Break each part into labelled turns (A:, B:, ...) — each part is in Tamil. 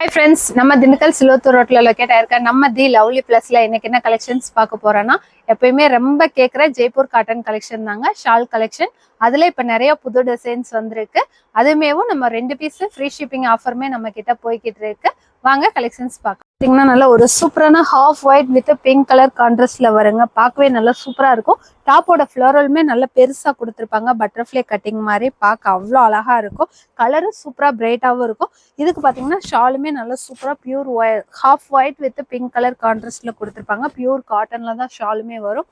A: Hi friends, நம்ம திண்டுக்கல் சிலோத்தூர் ரோட்ல லொக்கேட் ஆயிருக்க நம்ம தி லவ்லி பிளஸ்ல இன்னைக்கு என்ன கலெக்ஷன்ஸ் பார்க்க போறோம்னா எப்பயுமே ரொம்ப கேட்குற ஜெய்ப்பூர் காட்டன் கலெக்ஷன் தாங்க. ஷால் கலெக்ஷன் அதுல இப்ப நிறைய புது டிசைன்ஸ் வந்திருக்கு. அதுமேவும் நம்ம 2 பீஸ் ஃப்ரீ ஷிப்பிங் ஆஃபருமே நம்ம கிட்ட போய்கிட்டு இருக்கு. வாங்க கலெக்ஷன்ஸ் பார்க்கலாம். பார்த்தீங்கன்னா நல்ல ஒரு சூப்பரான half white with pink colour கான்ட்ராஸ்ட்ல வருங்க. பார்க்கவே நல்லா சூப்பரா இருக்கும். டாப்போட ஃப்ளோரலுமே நல்ல பெருசா கொடுத்துருப்பாங்க. பட்டர்ஃப்ளை கட்டிங் மாதிரி பார்க்க அவ்வளோ அழகா இருக்கும். கலரும் சூப்பரா பிரைட்டாகவும் இருக்கும். இதுக்கு பார்த்தீங்கன்னா ஷாலுமே நல்லா சூப்பரா pure half white with pink colour கான்ட்ராஸ்ட்ல கொடுத்துருப்பாங்க. பியூர் காட்டன்ல தான் ஷாலுமே வரும்.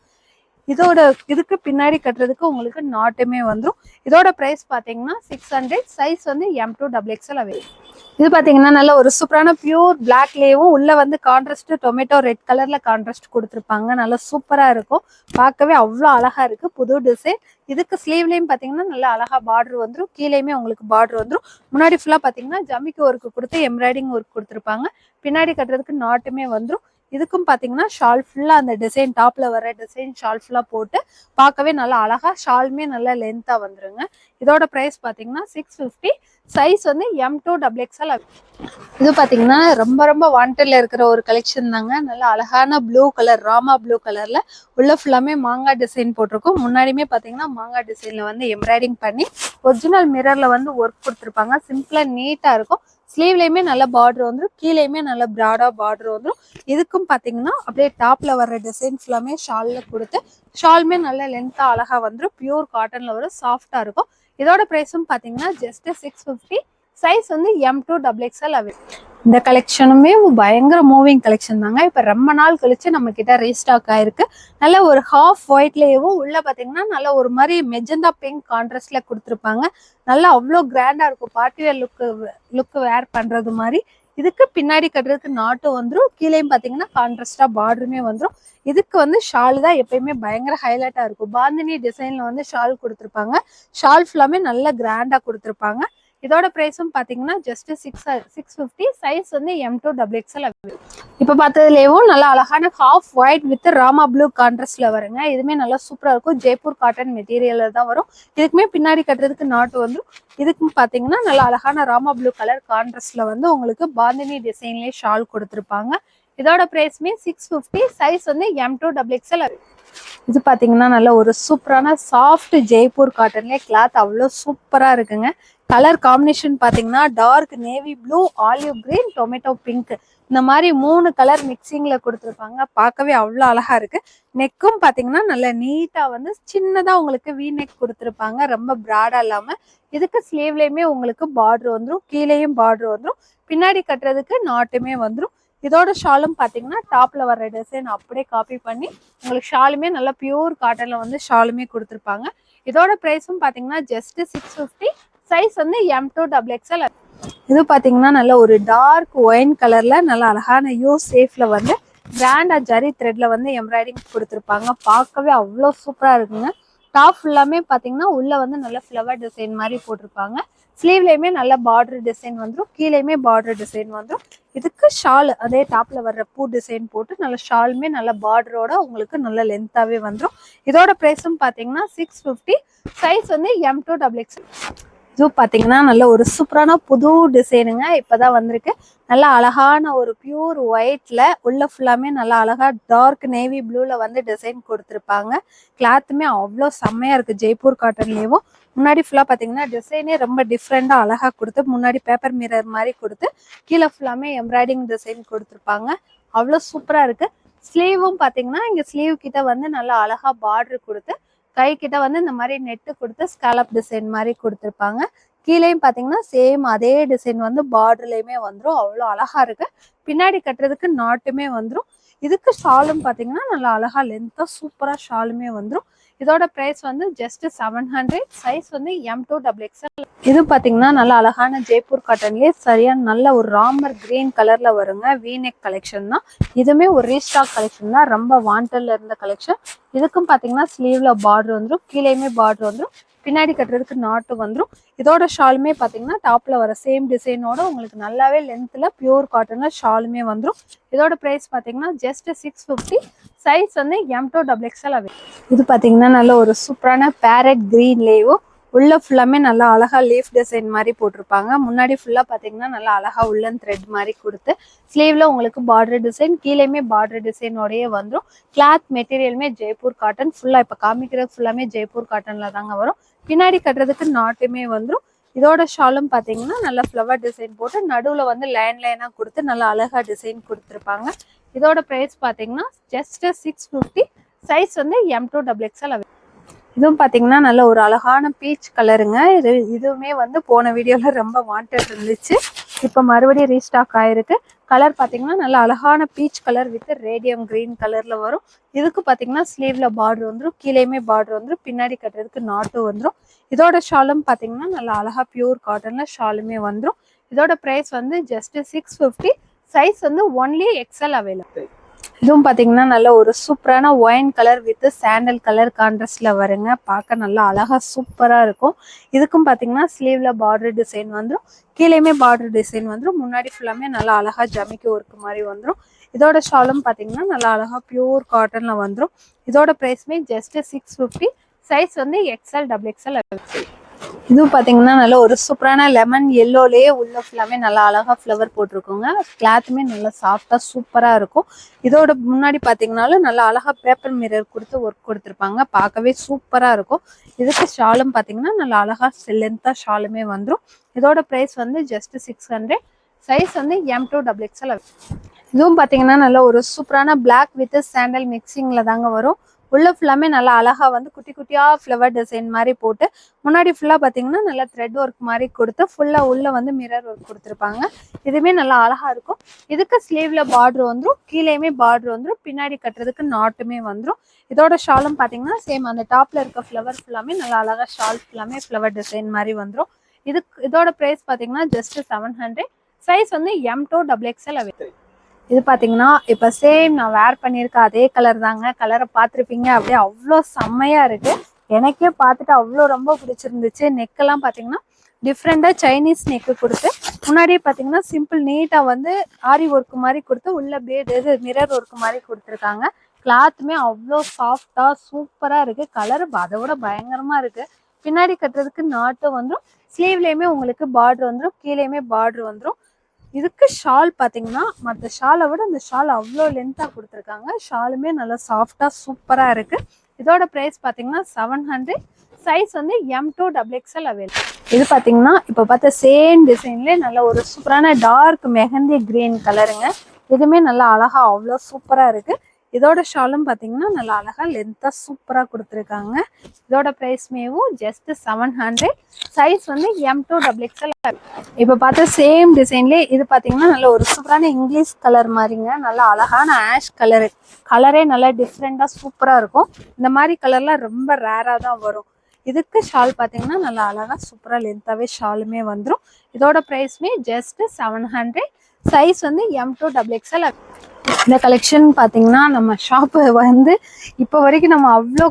A: இதுக்கு பின்னாடி கட்டுறதுக்கு உங்களுக்கு நாட்டுமே வந்துடும். இதோட பிரைஸ் பார்த்தீங்கன்னா 600. சைஸ் வந்து M2 XXL அவைலபிள். இது பார்த்தீங்கன்னா நல்ல ஒரு சூப்பரான பியூர் பிளாக்லேயும் உள்ள வந்து கான்ட்ராஸ்ட் டொமேட்டோ ரெட் கலர்ல கான்ட்ராஸ்ட் கொடுத்துருப்பாங்க. நல்லா சூப்பரா இருக்கும். பார்க்கவே அவ்வளோ அழகா இருக்கு. புது டிசைன். இதுக்கு ஸ்லீவ்லயும் பார்த்தீங்கன்னா நல்லா அழகா பார்டர் வந்துடும். கீழேயுமே உங்களுக்கு பார்டர் வந்துடும். முன்னாடி ஃபுல்லா பார்த்தீங்கன்னா ஜமிக்கு ஒர்க் கொடுத்து எம்ப்ராய்டிங் ஒர்க் கொடுத்துருப்பாங்க. பின்னாடி கட்டுறதுக்கு நாட்டுமே வந்துடும். இதுக்கும் பார்த்தீங்கன்னா ஷால் ஃபுல்லா அந்த டிசைன் டாப்ல வர டிசைன் ஷால் ஃபுல்லா போட்டு பார்க்கவே நல்லா அழகா ஷாலுமே நல்லா லென்த்தா வந்துருங்க. இதோட பிரைஸ் பார்த்தீங்கன்னா 650. சைஸ் வந்து M2 XXL. இது பார்த்தீங்கன்னா ரொம்ப ரொம்ப வாண்டட்ல இருக்கிற ஒரு கலெக்ஷன் தாங்க. நல்லா அழகான ப்ளூ கலர் ராமா ப்ளூ கலர்ல உள்ள ஃபுல்லாமே மாங்காய் டிசைன் போட்டிருக்கும். முன்னாடியுமே பார்த்தீங்கன்னா மாங்காய் டிசைன்ல வந்து எம்ப்ராய்டிங் பண்ணி ஒரிஜினல் மிரர்ல வந்து ஒர்க் கொடுத்துருப்பாங்க. சிம்பிளா நீட்டா இருக்கும். ஸ்லீவ்லயுமே நல்ல பார்டர் வந்துடும். கீழேயுமே நல்ல ப்ராடா பார்டர் வந்துடும். இதுக்கும் பார்த்தீங்கன்னா அப்படியே டாப்ல வர்ற டிசைன் ஃபுல்லாமே ஷால்ல கொடுத்து ஷாலுமே நல்ல லென்த்தா அழகா வந்துடும். பியூர் காட்டன்ல வரும். சாஃப்டா இருக்கும். இதோட பிரைஸும் பார்த்தீங்கன்னா ஜஸ்ட் 650. சைஸ் வந்து M2 XXL அவைலபிள். இந்த கலெக்ஷனுமே பயங்கர மூவிங் கலெக்ஷன் தாங்க. இப்ப ரொம்ப நாள் கழிச்சு நம்ம கிட்ட ரீஸ்டாக் ஆயிருக்கு. நல்ல ஒரு ஹாஃப் ஒயிட்லயும் உள்ள பாத்தீங்கன்னா நல்ல ஒரு மாதிரி மெஜந்தா பிங்க் கான்ட்ராஸ்ட்ல கொடுத்துருப்பாங்க. நல்லா அவ்வளோ கிராண்டா இருக்கும். பார்ட்டிவேர் லுக் வேர் பண்றது மாதிரி. இதுக்கு பின்னாடி கட்டுறதுக்கு நாட்டு வந்துடும். கீழேயும் பாத்தீங்கன்னா கான்ட்ராஸ்டா பார்டருமே வந்துடும். இதுக்கு வந்து ஷால் தான் எப்பயுமே பயங்கர ஹைலைட்டா இருக்கும். பாந்தினி டிசைன்ல வந்து ஷால் கொடுத்துருப்பாங்க. ஷால் ஃபுல்லாமே நல்ல கிராண்டா கொடுத்துருப்பாங்க. இதோட பிரைஸும் பார்த்தீங்கன்னா ஜஸ்ட் 650. சைஸ் வந்து M2 XXL. இப்போ பார்த்ததுலேயும் நல்லா அழகான half white with Rama blue கான்ட்ராஸ்ட்ல வருங்க. இதுவுமே நல்லா சூப்பராக இருக்கும். ஜெய்ப்பூர் காட்டன் மெட்டீரியல்ல தான் வரும். இதுக்குமே பின்னாடி கட்டுறதுக்கு நாட்டு வந்துடும். இதுக்கும் பார்த்தீங்கன்னா நல்லா அழகான ராமா ப்ளூ கலர் கான்ட்ராஸ்ட்ல வந்து உங்களுக்கு பாந்தினி டிசைன்லேயே ஷால் கொடுத்துருப்பாங்க. இதோட பிரைஸ்மே 650. சைஸ் வந்து M2 XXL. இது பார்த்தீங்கன்னா நல்ல ஒரு சூப்பரான சாஃப்ட் ஜெய்ப்பூர் காட்டன்லேயே கிளாத் அவ்வளோ சூப்பராக இருக்குங்க. கலர் காம்பினேஷன் பார்த்தீங்கன்னா dark navy blue, olive green, tomato pink இந்த மாதிரி 3 கலர் மிக்சிங்ல கொடுத்துருப்பாங்க. பார்க்கவே அவ்வளோ அழகா இருக்கு. நெக்கும் பார்த்தீங்கன்னா நல்ல நீட்டா வந்து சின்னதா உங்களுக்கு வி நெக் கொடுத்துருப்பாங்க. ரொம்ப பிராடா இல்லாம. இதுக்கு ஸ்லீவ்லயுமே உங்களுக்கு பார்டர் வந்துடும். கீழேயும் பார்டர் வந்துடும். பின்னாடி கட்டுறதுக்கு நாட்டுமே வந்துடும். இதோட ஷாலும் பார்த்தீங்கன்னா டாப்ல வர்ற டிசைன் அப்படியே காப்பி பண்ணி உங்களுக்கு ஷாலுமே நல்லா பியூர் காட்டன்ல வந்து ஷாலுமே கொடுத்துருப்பாங்க. இதோட பிரைஸும் பார்த்தீங்கன்னா ஜஸ்ட் 650. சைஸ் வந்து M2 XXL. இது பார்த்தீங்கன்னா நல்ல ஒரு டார்க் ஒயின் கலர்ல நல்ல அழகான யூ சேஃப்ல வந்து கிராண்டா ஜரி த்ரெட்ல வந்து எம்ப்ராய்டிங் கொடுத்துருப்பாங்க. பார்க்கவே அவ்வளோ சூப்பரா இருக்குங்க. டாப் ஃபுல்லாமே பார்த்தீங்கன்னா உள்ள வந்து நல்ல ஃப்ளவர் டிசைன் மாதிரி போட்டிருப்பாங்க. ஸ்லீவ்லயுமே நல்ல பார்டர் டிசைன் வந்துடும். கீழேயுமே பார்டர் டிசைன் வந்துடும். இதுக்கு ஷால் அதே டாப்ல வர்ற பூ டிசைன் போட்டு நல்ல ஷாலுமே நல்ல பார்டரோட உங்களுக்கு நல்ல லென்த்தாவே வந்துடும். இதோட பிரைஸும் பார்த்தீங்கன்னா 650. சைஸ் வந்து M2 XXL. இது பார்த்தீங்கன்னா நல்ல ஒரு சூப்பரான புது டிசைனுங்க. இப்போதான் வந்திருக்கு. நல்லா அழகான ஒரு பியூர் ஒயிட்ல உள்ள ஃபுல்லாமே நல்லா அழகா டார்க் நேவி ப்ளூல வந்து டிசைன் கொடுத்துருப்பாங்க. கிளாத்துமே அவ்வளோ செம்மையா இருக்கு. ஜெய்ப்பூர் காட்டன்லேயும் முன்னாடி ஃபுல்லா பார்த்தீங்கன்னா டிசைனே ரொம்ப டிஃப்ரெண்டா அழகா கொடுத்து முன்னாடி பேப்பர் மிரர் மாதிரி கொடுத்து கீழே ஃபுல்லாமே எம்ப்ராய்டிங் டிசைன் கொடுத்துருப்பாங்க. அவ்வளோ சூப்பரா இருக்கு. ஸ்லீவும் பார்த்தீங்கன்னா இங்க ஸ்லீவ் கிட்ட வந்து நல்லா அழகா பார்டர் கொடுத்து கை கிட்ட வந்து இந்த மாதிரி நெட்டு கொடுத்து ஸ்காலப் டிசைன் மாதிரி கொடுத்துருப்பாங்க. கீழேயும் பார்த்தீங்கன்னா சேம் அதே டிசைன் வந்து பார்டர்லயுமே வந்துடும். அவ்வளோ அழகா இருக்கு. பின்னாடி கட்டுறதுக்கு நாட்டுமே வந்துடும். இதுக்கு ஷாலும் பார்த்தீங்கன்னா நல்லா அழகா லென்த்தா சூப்பரா ஷாலுமே வந்துடும். இதோட பிரைஸ் வந்து ஜஸ்ட் 700. சைஸ் வந்து M2 XXL. இது பார்த்தீங்கன்னா நல்லா அழகான ஜெய்ப்பூர் காட்டன்லேயே சரியான நல்ல ஒரு ராமர் கிரீன் கலர்ல வருங்க. வீநெக் கலெக்ஷன் தான். இதுவுமே ஒரு ரீஸ்டாக் கலெக்ஷன் தான். ரொம்ப வாண்டட்ல இருந்த கலெக்ஷன். இதுக்கும் பார்த்தீங்கன்னா ஸ்லீவ்ல பார்டர் வந்துடும். கீழேயுமே பார்டர் வந்துடும். பின்னாடி கட்டுறதுக்கு நாட்டு வந்துடும். இதோட ஷாலுமே பார்த்தீங்கன்னா டாப்ல வர சேம் டிசைனோட உங்களுக்கு நல்லாவே லென்த்ல பியூர் காட்டன்ல ஷாலுமே வந்துடும். இதோட பிரைஸ் பார்த்தீங்கன்னா ஜஸ்ட் 650. சைஸ் வந்து M2 XXL. இது பார்த்தீங்கன்னா நல்ல ஒரு சூப்பரான பேரட் கிரீன்லேயும் உள்ள ஃபுல்லாமே நல்லா அழகா லீஃப் டிசைன் மாதிரி போட்டிருப்பாங்க. முன்னாடி ஃபுல்லா பாத்தீங்கன்னா நல்லா அழகா உள்ளன் த்ரெட் மாதிரி கொடுத்து ஸ்லீவ்ல உங்களுக்கு பார்டர் டிசைன், கீழேயுமே பார்டர் டிசைனோடயே வந்துடும். கிளாத் மெட்டீரியலுமே ஜெய்ப்பூர் காட்டன். ஃபுல்லா இப்ப காமிக்கிறது ஃபுல்லாமே ஜெய்ப்பூர் காட்டன்ல தாங்க வரும். பின்னாடி கட்டுறதுக்கு நாட்டுமே வந்துடும். இதோட ஷாலும் பாத்தீங்கன்னா நல்லா ஃப்ளவர் டிசைன் போட்டு நடுவுல வந்து லைனா கொடுத்து நல்லா அழகா டிசைன் கொடுத்துருப்பாங்க. இதோட பிரைஸ் பாத்தீங்கன்னா ஜஸ்ட் 650. சைஸ் வந்து M2XXL. இதுவும் பாத்தீங்கன்னா நல்ல ஒரு அழகான பீச் கலருங்க. இதுவுமே வந்து போன வீடியோல ரொம்ப வாண்டட் இருந்துச்சு. இப்ப மறுபடியும் ரீஸ்டாக் ஆயிருக்கு. கலர் பாத்தீங்கன்னா நல்ல அழகான peach colour with radium green கலர்ல வரும். இதுக்கு பாத்தீங்கன்னா ஸ்லீவ்ல பார்டர் வந்துடும், கீழேயுமே பார்டர் வந்துடும், பின்னாடி கட்டுறதுக்கு நாட்டு வந்துடும். இதோட ஷாலும் பாத்தீங்கன்னா நல்லா அழகா பியூர் காட்டன்ல ஷாலுமே வந்துடும். இதோட பிரைஸ் வந்து ஜஸ்ட் 650. சைஸ் வந்து ஒன்லி XL அவைலபிள். இதுவும் பாத்தீங்கன்னா நல்ல ஒரு சூப்பரான wine colour with sandal colour கான்ட்ராஸ்ட்ல வருங்க. பார்க்க நல்லா அழகா சூப்பரா இருக்கும். இதுக்கும் பாத்தீங்கன்னா ஸ்லீவ்ல பார்டர் டிசைன் வந்துடும், கீழேயுமே பார்டர் டிசைன் வந்துடும், முன்னாடி ஃபுல்லாமே நல்லா அழகா ஜமிக்கி ஒர்க் மாதிரி வந்துடும். இதோட ஷாலும் பாத்தீங்கன்னா நல்லா அழகா பியூர் காட்டன்ல வந்துடும். இதோட பிரைஸ்மே ஜஸ்ட் 650. சைஸ் வந்து XL XXL. இதுவும் பாத்தீங்கன்னா நல்ல ஒரு சூப்பரான லெமன் எல்லோலயே உள்ள ஃபுல்லாமே நல்லா அழகா ஃப்ளவர் போட்டிருக்கோங்க. கிளாத்துமே நல்லா சாஃப்டா சூப்பரா இருக்கும். இதோட முன்னாடி பாத்தீங்கன்னாலும் நல்லா அழகா பேப்பர் மிரர் கொடுத்து ஒர்க் கொடுத்துருப்பாங்க. பார்க்கவே சூப்பரா இருக்கும். இதுக்கு ஷாலும் பாத்தீங்கன்னா நல்லா அழகா லென்த்தா ஷாலுமே வந்துடும். இதோட பிரைஸ் வந்து ஜஸ்ட் 600. சைஸ் வந்து M2XXL. இதுவும் பாத்தீங்கன்னா நல்ல ஒரு சூப்பரான பிளாக் வித் சாண்டல் மிக்சிங்ல தாங்க வரும். உள்ள ஃபுல்லாமே நல்லா அழகா வந்து குட்டி குட்டியா ஃப்ளவர் டிசைன் மாதிரி போட்டு முன்னாடி ஃபுல்லா பாத்தீங்கன்னா நல்லா த்ரெட் ஒர்க் மாதிரி கொடுத்து ஃபுல்லா உள்ள வந்து மிரர் ஒர்க் கொடுத்துருப்பாங்க. இதுவுமே நல்லா அழகா இருக்கும். இதுக்கு ஸ்லீவ்ல பார்டர் வந்துடும், கீழேயுமே பார்டர் வந்துடும், பின்னாடி கட்டுறதுக்கு நாட்டுமே வந்துடும். இதோட ஷாலும் பாத்தீங்கன்னா சேம் அந்த டாப்ல இருக்க ஃப்ளவர் ஃபுல்லாமே நல்லா அழகா ஷால் ஃபுல்லாமே ஃப்ளவர் டிசைன் மாதிரி வந்துடும். இதோட பிரைஸ் பாத்தீங்கன்னா ஜஸ்ட் 700. சைஸ் வந்து M2XXL அவைலபிள். இது பாத்தீங்கன்னா இப்ப சேம் நான் வேர் பண்ணியிருக்க அதே கலர் தாங்க. கலரை பார்த்துருப்பீங்க. அப்படியே அவ்வளோ செம்மையா இருக்கு. எனக்கே பார்த்துட்டு அவ்வளோ ரொம்ப பிடிச்சிருந்துச்சு. நெக்கெல்லாம் பாத்தீங்கன்னா டிஃப்ரெண்டா சைனீஸ் நெக்கு கொடுத்து முன்னாடியே பாத்தீங்கன்னா சிம்பிள் நீட்டா வந்து ஆரி ஒர்க் மாதிரி கொடுத்து உள்ள பேடு மிரர் ஒர்க் மாதிரி கொடுத்துருக்காங்க. கிளாத்துமே அவ்வளோ சாஃப்டா சூப்பரா இருக்கு. கலர் அதை விட பயங்கரமா இருக்கு. பின்னாடி கட்டுறதுக்கு நாட்டு வந்துடும், ஸ்லீவ்லயுமே உங்களுக்கு பார்டர் வந்துடும், கீழேயுமே பார்டர் வந்துடும். இதுக்கு ஷால் பாத்தீங்கன்னா மற்ற ஷாலை விட இந்த ஷால் அவ்வளோ லென்த்தா கொடுத்துருக்காங்க. ஷாலுமே நல்லா சாஃப்டா சூப்பரா இருக்கு. இதோட பிரைஸ் பாத்தீங்கன்னா 700. சைஸ் வந்து M2XXL அவைலபிள். இது பாத்தீங்கன்னா இப்ப பார்த்த சேம் டிசைன்ல நல்ல ஒரு சூப்பரான டார்க் மெஹந்தி கிரீன் கலருங்க. இதுவுமே நல்லா அழகா அவ்வளோ சூப்பரா இருக்கு. இதோட ஷாலும் பாத்தீங்கன்னா நல்லா அழகா லென்த்தா சூப்பரா கொடுத்துருக்காங்க. இதோட பிரைஸ்மேவும் ஜஸ்ட் 700. சைஸ் வந்து M2XXL. இப்ப பார்த்த சேம் டிசைன்லேயே இது பாத்தீங்கன்னா நல்ல ஒரு சூப்பரான இங்கிலீஷ் கலர் மாதிரிங்க. நல்லா அழகான ஆஷ் கலரு. கலரே நல்லா டிஃப்ரெண்டா சூப்பரா இருக்கும். இந்த மாதிரி கலர்லாம் ரொம்ப ரேரா தான் வரும். இதுக்கு ஷால் பாத்தீங்கன்னா நல்லா அழகா சூப்பரா லென்த்தாவே ஷாலுமே வந்துடும். இதோட பிரைஸ்மே ஜஸ்ட் 700. சைஸ் வந்து M2XXL. இந்த கலெக்ஷன் பாத்தீங்கன்னா நம்ம ஷாப் வந்து இப்போ வரைக்கும் நம்ம அவ்வளோ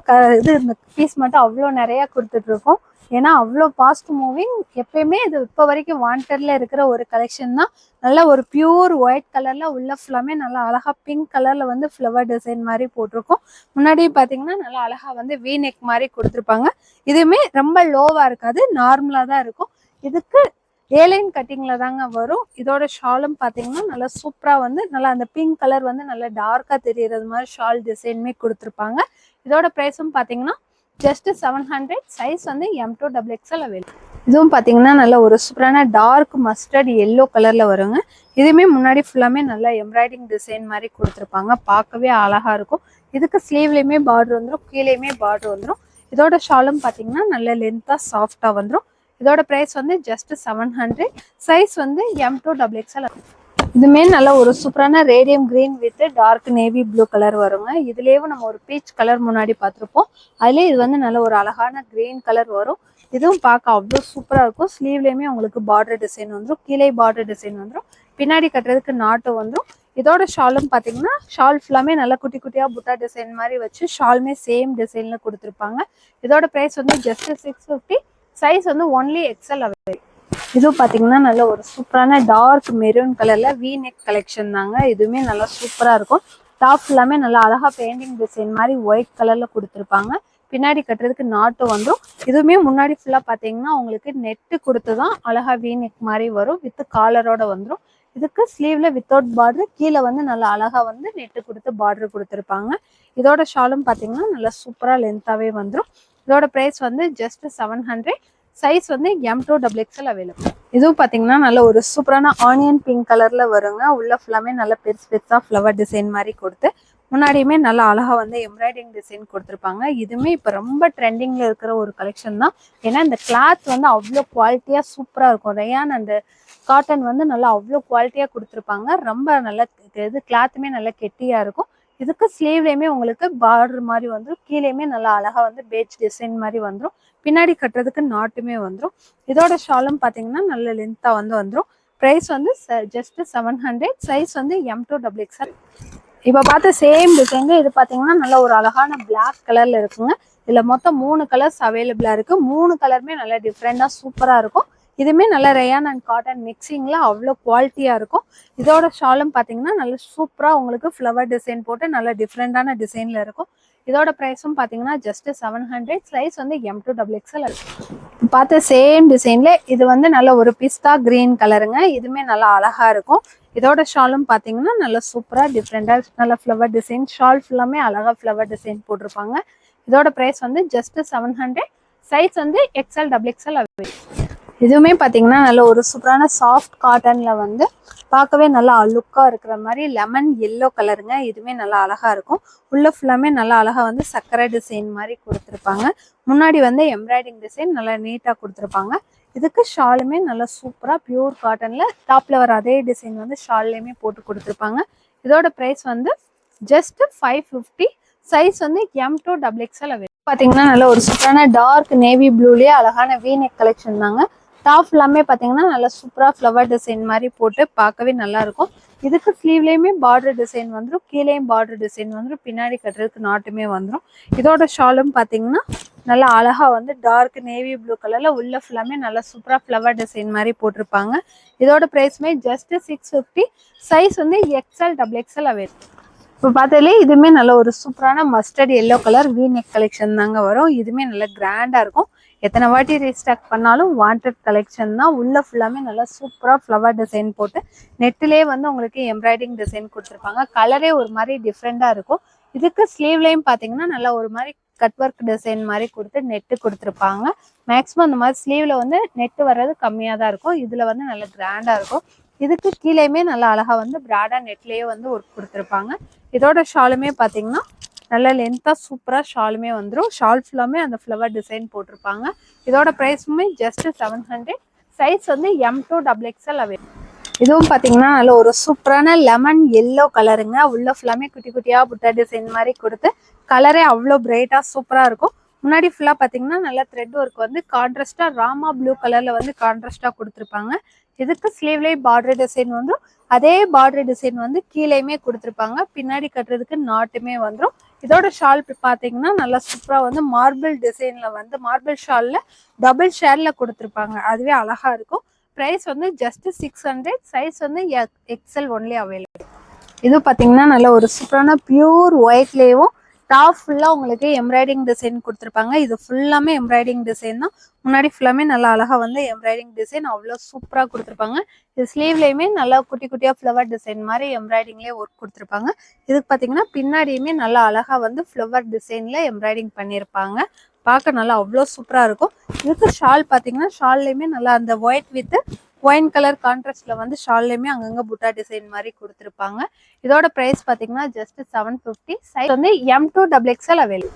A: இந்த பீஸ் மட்டும் அவ்வளோ நிறைய கொடுத்துட்டு இருக்கோம். ஏன்னா அவ்வளோ ஃபாஸ்ட் மூவிங். எப்பயுமே இது இப்போ வரைக்கும் வாண்டட்ல இருக்கிற ஒரு கலெக்ஷன் தான். நல்ல ஒரு பியூர் ஒயிட் கலர்ல உள்ள ஃபுல்லாமே நல்லா அழகா பிங்க் கலர்ல வந்து ஃப்ளவர் டிசைன் மாதிரி போட்டிருக்கோம். முன்னாடி பாத்தீங்கன்னா நல்லா அழகா வந்து வி நெக் மாதிரி கொடுத்துருப்பாங்க. இதுவுமே ரொம்ப லோவா இருக்காது, நார்மலா தான் இருக்கும். இதுக்கு ஏலைன் கட்டிங்ல தாங்க வரும். இதோட ஷாலும் பாத்தீங்கன்னா நல்லா சூப்பரா வந்து நல்லா அந்த பிங்க் கலர் வந்து நல்லா டார்க்கா தெரியறது மாதிரி ஷால் டிசைனுமே கொடுத்துருப்பாங்க. இதோட பிரைஸும் பாத்தீங்கன்னா ஜஸ்ட் 700. சைஸ் வந்து M2XXL அவைலபிள். இதுவும் பாத்தீங்கன்னா நல்ல ஒரு சூப்பரான டார்க் மஸ்டர்ட் எல்லோ கலர்ல வருங்க. இதுவுமே முன்னாடி ஃபுல்லாமே நல்லா எம்ப்ராய்டிங் டிசைன் மாதிரி கொடுத்துருப்பாங்க. பார்க்கவே அழகா இருக்கும். இதுக்கு ஸ்லீவ்லயுமே பார்டர் வந்துடும், கீழேயுமே பார்டர் வந்துடும். இதோட ஷாலும் பாத்தீங்கன்னா நல்ல லென்த்தா சாஃப்டா வந்துடும். இதோட பிரைஸ் வந்து ஜஸ்ட் 700. சைஸ் வந்து M2XXL. இதுமே நல்ல ஒரு சூப்பரான radium green with dark navy blue colour வருங்க. இதுலேயும் நம்ம ஒரு பீச் கலர் முன்னாடி பார்த்துருப்போம். அதுலேயே இது வந்து நல்ல ஒரு அழகான கிரீன் கலர் வரும். இதுவும் பார்க்க அவ்வளோ சூப்பராக இருக்கும். ஸ்லீவ்லேயுமே உங்களுக்கு பார்டர் டிசைன் வந்துடும், கீழே பார்டர் டிசைன் வந்துடும், பின்னாடி கட்டுறதுக்கு நாட்டு வந்துடும். இதோட ஷாலும் பார்த்தீங்கன்னா ஷால் ஃபுல்லாமே நல்லா குட்டி குட்டியாக புட்டா டிசைன் மாதிரி வச்சு ஷாலுமே சேம் டிசைனில் கொடுத்துருப்பாங்க. இதோட ப்ரைஸ் வந்து ஜஸ்ட் 650. சைஸ் வந்து ஒன்லி XL அவைலபிள். இதுவும் பாத்தீங்கன்னா நல்ல ஒரு சூப்பரான டார்க் மெரூன் கலர்ல வி நெக் கலெக்ஷன் தாங்க. இதுவுமே நல்லா சூப்பரா இருக்கும். டாப் எல்லாமே நல்லா அழகா பெயிண்டிங் டிசைன் மாதிரி ஒயிட் கலர்ல கொடுத்துருப்பாங்க. பின்னாடி கட்டுறதுக்கு நாட்டு வந்துடும். இதுவுமே முன்னாடி ஃபுல்லா பாத்தீங்கன்னா உங்களுக்கு நெட்டு கொடுத்துதான் அழகா வீநெக் மாதிரி வரும். வித் காலரோட வந்துடும். இதுக்கு ஸ்லீவ்ல வித்தவுட் பார்டர், கீழே வந்து நல்லா அழகா வந்து நெட்டு கொடுத்து பார்டர் கொடுத்துருப்பாங்க. இதோட ஷாலும் பாத்தீங்கன்னா நல்லா சூப்பரா லென்த்தாவே வந்துடும். இதோட பிரைஸ் வந்து ஜஸ்ட் 700. சைஸ் வந்து M2XXL அவைலபிள். இதுவும் பாத்தீங்கன்னா நல்ல ஒரு சூப்பரான ஆனியன் பிங்க் கலர்ல வருங்க. உள்ள ஃபுல்லாமே நல்ல பெருசு பெருசா ஃப்ளவர் டிசைன் மாதிரி கொடுத்து முன்னாடியுமே நல்லா அழகா வந்து எம்ப்ராய்டிங் டிசைன் கொடுத்துருப்பாங்க. இதுவுமே இப்போ ரொம்ப ட்ரெண்டிங்ல இருக்கிற ஒரு கலெக்ஷன் தான். ஏன்னா இந்த கிளாத் வந்து அவ்வளோ குவாலிட்டியா சூப்பரா இருக்கும். ரயான் அந்த காட்டன் வந்து நல்லா அவ்வளோ குவாலிட்டியா கொடுத்துருப்பாங்க. ரொம்ப நல்ல இது கிளாத்துமே நல்லா கெட்டியா இருக்கும். இதுக்கு ஸ்லீவ்லயுமே உங்களுக்கு பார்டர் மாதிரி வந்துடும். கீழேயுமே நல்லா அழகா வந்து பேட்ச் டிசைன் மாதிரி வந்துடும். பின்னாடி கட்டுறதுக்கு நாட்டுமே வந்துடும். இதோட ஷாலும் பாத்தீங்கன்னா நல்ல லென்த்தா வந்து வந்துடும். பிரைஸ் வந்து ஜஸ்ட் 700. சைஸ் வந்து M2XXL. இப்போ பார்த்த சேம் டிசைன் இது பாத்தீங்கன்னா நல்ல ஒரு அழகான பிளாக் கலர்ல இருக்குங்க. இதுல மொத்தம் 3 கலர்ஸ் அவைலபிளா இருக்கு. 3 கலருமே நல்லா டிஃப்ரெண்டா சூப்பரா இருக்கும். இதுவுமே நல்ல ரயான் அண்ட் காட்டன் மிக்சிங்ல அவ்வளோ குவாலிட்டியா இருக்கும். இதோட ஷாலும் பாத்தீங்கன்னா நல்ல சூப்பரா உங்களுக்கு ஃப்ளவர் டிசைன் போட்டு நல்ல டிஃப்ரெண்டான டிசைன்ல இருக்கும். இதோட பிரைஸும் பாத்தீங்கன்னா ஜஸ்ட் 700. சைஸ் வந்து M2XXL. பார்த்த சேம் டிசைன்ல இது வந்து நல்ல ஒரு பிஸ்தா கிரீன் கலருங்க. இதுவுமே நல்லா அழகா இருக்கும். இதோட ஷாலும் பாத்தீங்கன்னா நல்ல சூப்பரா டிஃப்ரெண்டா நல்ல ஃப்ளவர் டிசைன், ஷால் ஃபுல்லாமே அழகா ஃப்ளவர் டிசைன் போட்டிருப்பாங்க. இதோட பிரைஸ் வந்து ஜஸ்ட் 700. சைஸ் வந்து XL XXL அவைலபிள். இதுவுமே பாத்தீங்கன்னா நல்ல ஒரு சூப்பரான சாஃப்ட் காட்டன்ல வந்து பார்க்கவே நல்லா லுக்கா இருக்கிற மாதிரி லெமன் எல்லோ கலருங்க. இதுவுமே நல்லா அழகா இருக்கும். உள்ள ஃபுல்லாமே நல்லா அழகா வந்து சக்கரை டிசைன் மாதிரி கொடுத்துருப்பாங்க. முன்னாடி வந்து எம்ப்ராய்டிங் டிசைன் நல்லா நீட்டா கொடுத்துருப்பாங்க. இதுக்கு ஷாலுமே நல்லா சூப்பரா பியூர் காட்டன்ல டாப்ல வர அதே டிசைன் வந்து ஷால்லையுமே போட்டு கொடுத்துருப்பாங்க. இதோட பிரைஸ் வந்து ஜஸ்ட் 550. சைஸ் வந்து M2XXL அவைலபிள். பாத்தீங்கன்னா நல்ல ஒரு சூப்பரான டார்க் நேவி ப்ளூலயே அழகான வீநெக் கலெக்ஷன் தாங்க. டாப் எல்லாமே பாத்தீங்கன்னா நல்லா சூப்பரா ஃப்ளவர் டிசைன் மாதிரி போட்டு பார்க்கவே நல்லா இருக்கும். இதுக்கு ஸ்லீவ்லயுமே பார்டர் டிசைன் வந்துடும். கீழேயும் பார்டர் டிசைன் வந்துடும். பின்னாடி கட்டுறதுக்கு நாட்டுமே வந்துடும். இதோட ஷாலும் பாத்தீங்கன்னா நல்லா அழகா வந்து டார்க் நேவி ப்ளூ கலர்ல உள்ள ஃபுல்லாமே நல்லா சூப்பரா ஃப்ளவர் டிசைன் மாதிரி போட்டிருப்பாங்க. இதோட பிரைஸ்மே ஜஸ்ட் 650. சைஸ் வந்து XL XXL அவைலபிள். இப்போ பார்த்தாலே இதுவுமே நல்ல ஒரு சூப்பரான mustard yellow colour V-neck collection தாங்க வரும். இதுவுமே நல்ல கிராண்டா இருக்கும். எத்தனை வாட்டி ரீஸ்டாக் பண்ணாலும் வாண்டட் கலெக்ஷன் தான். உள்ள ஃபுல்லாமே நல்லா சூப்பரா ஃப்ளவர் டிசைன் போட்டு நெட்டிலே வந்து உங்களுக்கு எம்ப்ராய்டிங் டிசைன் கொடுத்துருப்பாங்க. கலரே ஒரு மாதிரி டிஃப்ரெண்டா இருக்கும். இதுக்கு ஸ்லீவ்லையும் பாத்தீங்கன்னா நல்லா ஒரு மாதிரி கட் ஒர்க் டிசைன் மாதிரி கொடுத்து நெட்டு கொடுத்துருப்பாங்க. மேக்ஸிமம் அந்த மாதிரி ஸ்லீவ்ல வந்து நெட்டு வர்றது கம்மியா தான் இருக்கும். இதுல வந்து நல்ல கிராண்டா இருக்கும். இதுக்கு கீழேயுமே நல்லா அழகா வந்து பிராடா நெட்லயே வந்து ஒர்க் கொடுத்துருப்பாங்க. இதோட ஷாலுமே பாத்தீங்கன்னா நல்ல லென்த்தா சூப்பரா ஷாலுமே வந்துடும். ஷால் ஃபுல்லாமே அந்த ஃப்ளவர் டிசைன் போட்டிருப்பாங்க. இதோட பிரைஸுமே ஜஸ்ட் 700. சைஸ் வந்து M2XXL அவைலபிள். இதுவும் பாத்தீங்கன்னா நல்ல ஒரு சூப்பரான லெமன் எல்லோ கலருங்க. உள்ள ஃபுல்லாமே குட்டி குட்டியா புட்டா டிசைன் மாதிரி கொடுத்து கலரே அவ்வளோ பிரைட்டா சூப்பரா இருக்கும். முன்னாடி ஃபுல்லா பாத்தீங்கன்னா நல்ல த்ரெட் ஒர்க் வந்து கான்ட்ராஸ்டா ராமா ப்ளூ கலர்ல வந்து கான்ட்ராஸ்டா கொடுத்துருப்பாங்க. இதுக்கு ஸ்லீவ்லயே பார்டர் டிசைன் வந்துடும். அதே பார்டர் டிசைன் வந்து கீழேயுமே கொடுத்துருப்பாங்க. பின்னாடி கட்டுறதுக்கு நாட்டுமே வந்துடும். இதோட ஷால் பாத்தீங்கன்னா நல்லா சூப்பரா வந்து மார்பிள் டிசைன்ல வந்து மார்பிள் ஷால்ல டபுள் ஷேட்ல கொடுத்துருப்பாங்க. அதுவே அழகா இருக்கும். பிரைஸ் வந்து ஜஸ்ட் 600. சைஸ் வந்து XL ஒன்லி அவைலபிள். இது பாத்தீங்கன்னா நல்ல ஒரு சூப்பரான பியூர் ஒயிட்லேயும் டாப் ஃபுல்லா உங்களுக்கு எம்ப்ராய்டிங் டிசைன் கொடுத்துருப்பாங்க. இது ஃபுல்லாமே எம்ப்ராய்டிங் டிசைன் தான். முன்னாடி ஃபுல்லாமே நல்லா அழகா வந்து எம்ப்ராய்டிங் டிசைன் அவ்வளோ சூப்பரா கொடுத்துருப்பாங்க. இது ஸ்லீவ்லயுமே நல்லா குட்டி குட்டியா ஃப்ளவர் டிசைன் மாதிரி எம்ப்ராய்டிங்லேயே ஒர்க் கொடுத்துருப்பாங்க. இதுக்கு பாத்தீங்கன்னா பின்னாடியுமே நல்லா அழகா வந்து ஃப்ளவர் டிசைன்ல எம்ப்ராய்டிங் பண்ணியிருப்பாங்க. பார்க்க நல்லா அவ்வளோ சூப்பரா இருக்கும். இதுக்கு ஷால் பாத்தீங்கன்னா ஷால்லையுமே நல்லா அந்த ஒயிட் வித் ஒயின் கலர் கான்ட்ராஸ்ட்ல வந்து ஷால்லையுமே அங்கங்க புட்டா டிசைன் மாதிரி கொடுத்துருப்பாங்க. இதோட பிரைஸ் பாத்தீங்கன்னா ஜஸ்ட் 750. சைஸ் வந்து M2XXL அவைலபிள்.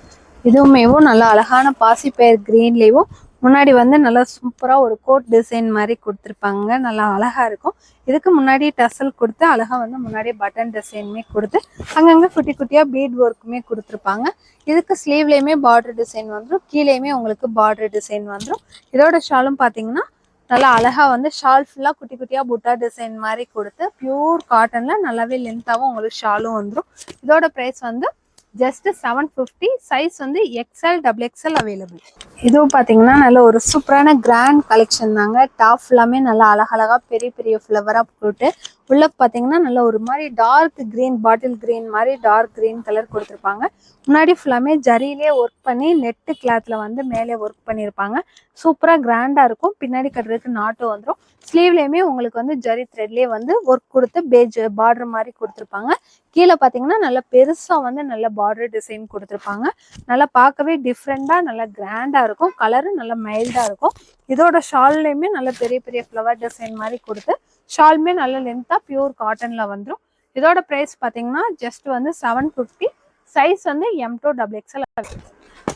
A: இதுவுமேவும் நல்லா அழகான பாசிப்பயிர் கிரீன்லேயும் முன்னாடி வந்து நல்லா சூப்பரா ஒரு கோட் டிசைன் மாதிரி கொடுத்துருப்பாங்க. நல்லா அழகா இருக்கும். இதுக்கு முன்னாடி டசல் கொடுத்து அழகா வந்து முன்னாடி பட்டன் டிசைனுமே கொடுத்து அங்கங்க குட்டி குட்டியா பீட் ஒர்க்குமே கொடுத்துருப்பாங்க. இதுக்கு ஸ்லீவ்லயுமே பார்டர் டிசைன் வந்துடும். கீழேயுமே உங்களுக்கு பார்டர் டிசைன் வந்துடும். இதோட ஷாலும் பாத்தீங்கன்னா நல்லா அழகா வந்து ஷால் ஃபுல்லா குட்டி குட்டியா புட்டா டிசைன் மாதிரி கொடுத்து பியூர் காட்டன்ல நல்லாவே லென்த்தாவும் உங்களுக்கு ஷாலும் வந்துடும். இதோட பிரைஸ் வந்து ஜஸ்ட் 750. சைஸ் வந்து XL XXL அவைலபிள். இதுவும் பார்த்தீங்கன்னா நல்ல ஒரு சூப்பரான கிராண்ட் கலெக்ஷன் தாங்க. டாப் எல்லாமே நல்லா அழகழகா பெரிய பெரிய ஃப்ளவராக போட்டு உள்ள பார்த்தீங்கன்னா நல்ல ஒரு மாதிரி டார்க் கிரீன், பாட்டில் கிரீன் மாதிரி டார்க் கிரீன் கலர் கொடுத்துருப்பாங்க. முன்னாடி ஃபுல்லாமே ஜரியிலே ஒர்க் பண்ணி நெட்டு கிளாத்ல வந்து மேலே ஒர்க் பண்ணியிருப்பாங்க. சூப்பராக கிராண்டாக இருக்கும். பின்னாடி கட்டுறதுக்கு நாட்டும் வந்துடும். ஸ்லீவ்லேயுமே உங்களுக்கு வந்து ஜரி த்ரெட்லேயே வந்து ஒர்க் கொடுத்து பேஜ் பார்டர் மாதிரி கொடுத்துருப்பாங்க. கீழே பார்த்தீங்கன்னா நல்லா பெருசாக வந்து நல்ல பார்டர் டிசைன் கொடுத்துருப்பாங்க. நல்லா பார்க்கவே டிஃப்ரெண்டாக நல்லா கிராண்டாக இருக்கும். கலரும் நல்லா மைல்டாக இருக்கும். இதோட ஷால்லையுமே நல்ல பெரிய பெரிய ஃப்ளவர் டிசைன் மாதிரி கொடுத்து ஷாலுமே நல்ல லென்த்தாக பியூர் காட்டனில் வந்துடும். இதோட ப்ரைஸ் பார்த்தீங்கன்னா ஜஸ்ட் வந்து 750. சைஸ் வந்து M2XXL.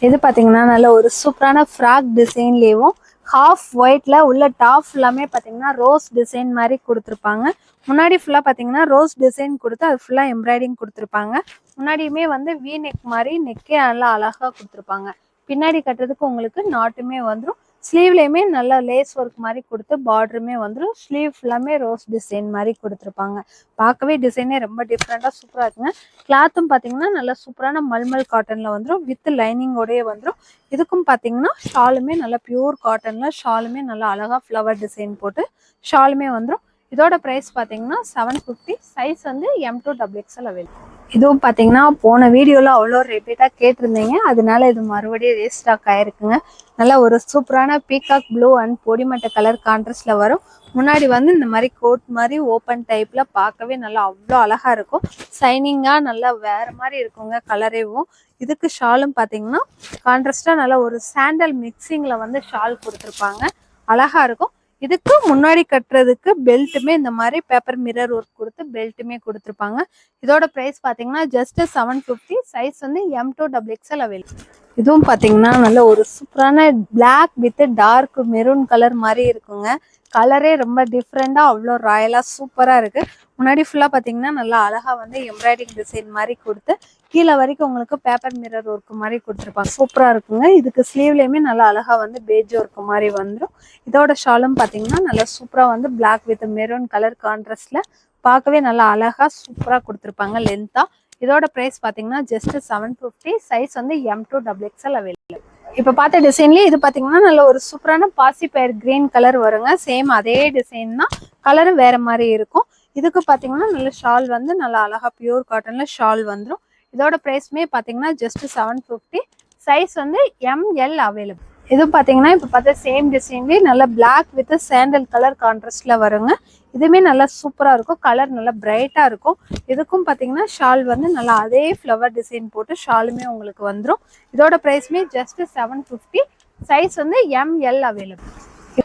A: இது பார்த்தீங்கன்னா நல்ல ஒரு சூப்பரான ஃப்ராக் டிசைன்லேயும் ஹாஃப் ஒயிட்ல உள்ள டாப் எல்லாமே பார்த்தீங்கன்னா ரோஸ் டிசைன் மாதிரி கொடுத்துருப்பாங்க. முன்னாடி ஃபுல்லாக பார்த்தீங்கன்னா ரோஸ் டிசைன் கொடுத்து அது ஃபுல்லாக எம்ப்ராய்டிங் கொடுத்துருப்பாங்க. முன்னாடியுமே வந்து வி நெக் மாதிரி நெக்கே நல்லா அழகாக கொடுத்துருப்பாங்க. பின்னாடி கட்டுறதுக்கு உங்களுக்கு நாட்டுமே வந்துடும். ஸ்லீவ்லேயுமே நல்லா லேஸ் ஒர்க் மாதிரி கொடுத்து பார்டருமே வந்துடும். ஸ்லீவ் ஃபுல்லாமே ரோஸ் டிசைன் மாதிரி கொடுத்துருப்பாங்க. பார்க்கவே டிசைனே ரொம்ப டிஃப்ரெண்டாக சூப்பராக இருக்குங்க. கிளாத்தும் பார்த்தீங்கன்னா நல்லா சூப்பரான மல்மல் காட்டனில் வந்துடும். வித் லைனிங்கோடயே வந்துடும். இதுக்கும் பார்த்தீங்கன்னா ஷாலுமே நல்லா பியூர் காட்டனில் ஷாலுமே நல்லா அழகாக ஃப்ளவர் டிசைன் போட்டு ஷாலுமே வந்துடும். இதோட ப்ரைஸ் பார்த்தீங்கன்னா 750. சைஸ் வந்து M2XXL அவைலபிள். இதுவும் பார்த்தீங்கன்னா போன வீடியோவில் அவ்வளோ ரிப்பீட்டாக கேட்டிருந்தீங்க. அதனால இது மறுபடியும் ரீஸ்டாக் ஆயிருக்குங்க. நல்லா ஒரு சூப்பரான பீகாக் ப்ளூ அண்ட் பொடிமட்டை கலர் கான்ட்ராஸ்டில் வரும். முன்னாடி வந்து இந்த மாதிரி கோட் மாதிரி ஓப்பன் டைப்பில் பார்க்கவே நல்லா அவ்வளோ அழகாக இருக்கும். ஷைனிங்காக நல்லா வேறு மாதிரி இருக்குங்க கலரேவும். இதுக்கு ஷாலும் பார்த்தீங்கன்னா கான்ட்ராஸ்டாக நல்லா ஒரு சாண்டல் மிக்சிங்கில் வந்து ஷால் கொடுத்துருப்பாங்க. அழகாக இருக்கும். இதுக்கு முன்னாடி கட்டுறதுக்கு பெல்ட்டுமே இந்த மாதிரி பேப்பர் மிரர் ஒர்க் கொடுத்து பெல்ட்டுமே கொடுத்துருப்பாங்க. இதோட ப்ரைஸ் பார்த்தீங்கன்னா ஜஸ்ட் 750. சைஸ் வந்து M2XXL அவைலபிள். இதுவும் பார்த்தீங்கன்னா நல்ல ஒரு சூப்பரான black with dark maroon colour மாதிரி இருக்குங்க. கலரே ரொம்ப டிஃப்ரெண்டாக அவ்வளோ ராயலாக சூப்பராக இருக்குது. முன்னாடி ஃபுல்லாக பார்த்தீங்கன்னா நல்லா அழகாக வந்து எம்ப்ராய்டிங் டிசைன் மாதிரி கொடுத்து கீழே வரைக்கும் உங்களுக்கு பேப்பர் மிரர் ஒர்க் மாதிரி கொடுத்துருப்பாங்க. சூப்பராக இருக்குங்க. இதுக்கு ஸ்லீவ்லேயுமே நல்லா அழகாக வந்து பேஜ் ஒர்க் மாதிரி வந்துடும். இதோட ஷாலும் பார்த்தீங்கன்னா நல்லா சூப்பராக வந்து பிளாக் வித் மெரூன் கலர் கான்ட்ராஸ்டில் பார்க்கவே நல்லா அழகாக சூப்பராக கொடுத்துருப்பாங்க லென்த்தாக. இதோட ப்ரைஸ் பார்த்தீங்கன்னா ஜஸ்ட் 750. சைஸ் வந்து M2XXL அவைலபிள். இப்போ பார்த்த டிசைன்லேயே இது பார்த்தீங்கன்னா நல்ல ஒரு சூப்பரான பாசி பயிர் கிரீன் கலர் வருங்க. சேம் அதே டிசைன் தான், கலரும் வேறு மாதிரி இருக்கும். இதுக்கு பார்த்தீங்கன்னா நல்ல ஷால் வந்து நல்லா அழகாக பியூர் காட்டனில் ஷால் வந்துடும். இதோட ப்ரைஸ்மே பார்த்தீங்கன்னா ஜஸ்ட் 750. சைஸ் வந்து ML அவைலபிள். இது பார்த்தீங்கன்னா இப்போ பார்த்தா சேம் டிசைன்லேயே நல்லா பிளாக் வித் சாண்டல் கலர் கான்ட்ராஸ்டில் வருங்க. இதுவுமே நல்லா சூப்பராக இருக்கும். கலர் நல்லா பிரைட்டாக இருக்கும். இதுக்கும் பார்த்தீங்கன்னா ஷால் வந்து நல்லா அதே ஃப்ளவர் டிசைன் போட்டு ஷாலுமே உங்களுக்கு வந்துடும். இதோட ப்ரைஸ்மே ஜஸ்ட் 750. சைஸ் வந்து ML அவைலபிள்.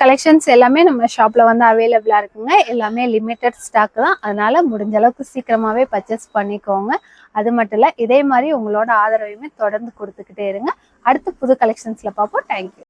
A: கலெக்ஷன்ஸ் எல்லாமே நம்ம ஷாப்பில் வந்து அவைலபிளாக இருக்குங்க. எல்லாமே லிமிட்டட் ஸ்டாக் தான். அதனால் முடிஞ்ச அளவுக்கு சீக்கிரமாகவே பர்ச்சேஸ் பண்ணிக்கோங்க. அது மட்டும் இல்லை, இதே மாதிரி உங்களோட ஆதரவையுமே தொடர்ந்து கொடுத்துக்கிட்டே இருங்க. அடுத்து புது கலெக்ஷன்ஸில் பார்ப்போம். தேங்க்யூ.